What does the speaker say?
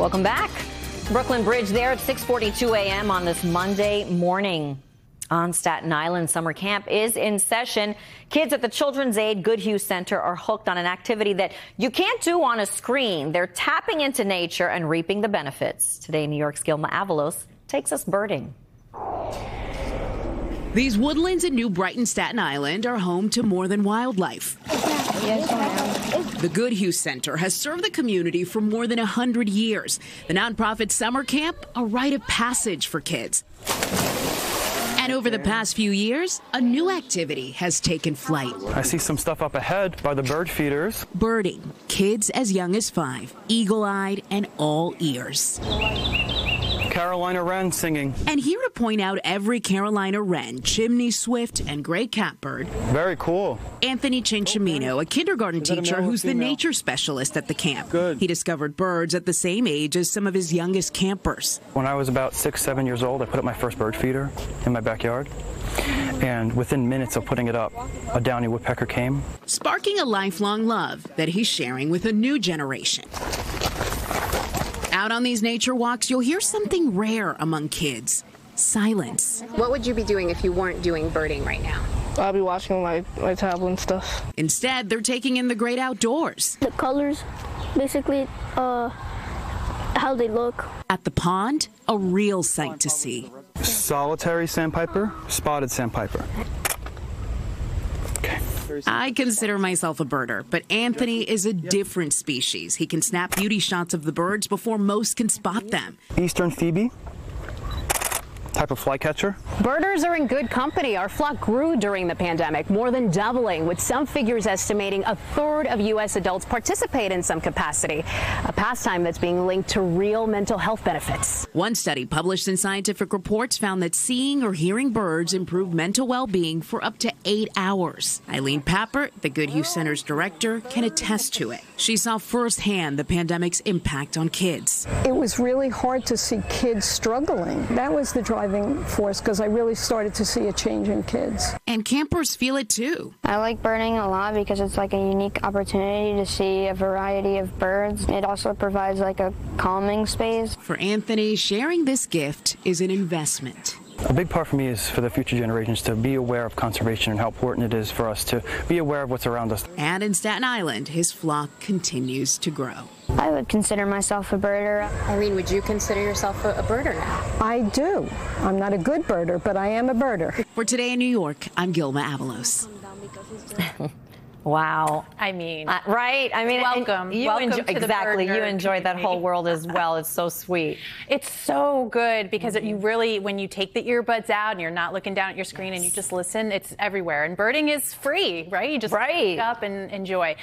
Welcome back. Brooklyn Bridge there at 6:42 a.m. on this Monday morning. On Staten Island, summer camp is in session. Kids at the Children's Aid Goodhue Center are hooked on an activity that you can't do on a screen. They're tapping into nature and reaping the benefits. Today, New York's Gilma Avalos takes us birding. These woodlands in New Brighton, Staten Island are home to more than wildlife. The Goodhue Center has served the community for more than 100 years. The nonprofit summer camp, a rite of passage for kids. And over the past few years, a new activity has taken flight. I see some stuff up ahead by the bird feeders. Birding, kids as young as 5, eagle-eyed and all ears. Carolina wren singing. And here to point out every Carolina wren, chimney swift, and gray catbird. Very cool. Anthony Ciancimino, a kindergarten teacher who's the nature specialist at the camp. Good. He discovered birds at the same age as some of his youngest campers. When I was about 6, 7 years old, I put up my first bird feeder in my backyard. And within minutes of putting it up, a downy woodpecker came. Sparking a lifelong love that he's sharing with a new generation. Out on these nature walks, you'll hear something rare among kids: silence. What would you be doing if you weren't doing birding right now? I'll be watching my tablet and stuff. Instead, they're taking in the great outdoors. The colors, basically, how they look. At the pond, a real sight to see. Solitary sandpiper, spotted sandpiper. Okay. I consider myself a birder, but Anthony is a different species. He can snap beauty shots of the birds before most can spot them. Eastern phoebe, type of flycatcher. Birders are in good company. Our flock grew during the pandemic, more than doubling, with some figures estimating a third of U.S. adults participate in some capacity, a pastime that's being linked to real mental health benefits. One study published in Scientific Reports found that seeing or hearing birds improved mental well-being for up to 8 hours. Eileen Papert, the Goodhue Center's director, can attest to it. She saw firsthand the pandemic's impact on kids. It was really hard to see kids struggling. That was the driving force, because I really started to see a change in kids. And campers feel it too. I like birding a lot because it's like a unique opportunity to see a variety of birds. It also provides like a calming space. For Anthony, sharing this gift is an investment. A big part for me is for the future generations to be aware of conservation and how important it is for us to be aware of what's around us. And in Staten Island, his flock continues to grow. I would consider myself a birder. Irene, would you consider yourself a birder now? I do. I'm not a good birder, but I am a birder. For Today in New York, I'm Gilma Avalos. Wow. I mean, right? I mean, welcome. You Welcome to the exactly. bird You nerd enjoy that community. whole world as well. It's so sweet. It's so good because you really, when you take the earbuds out and you're not looking down at your screen and you just listen, it's everywhere. And birding is free, right? You just pick up and enjoy.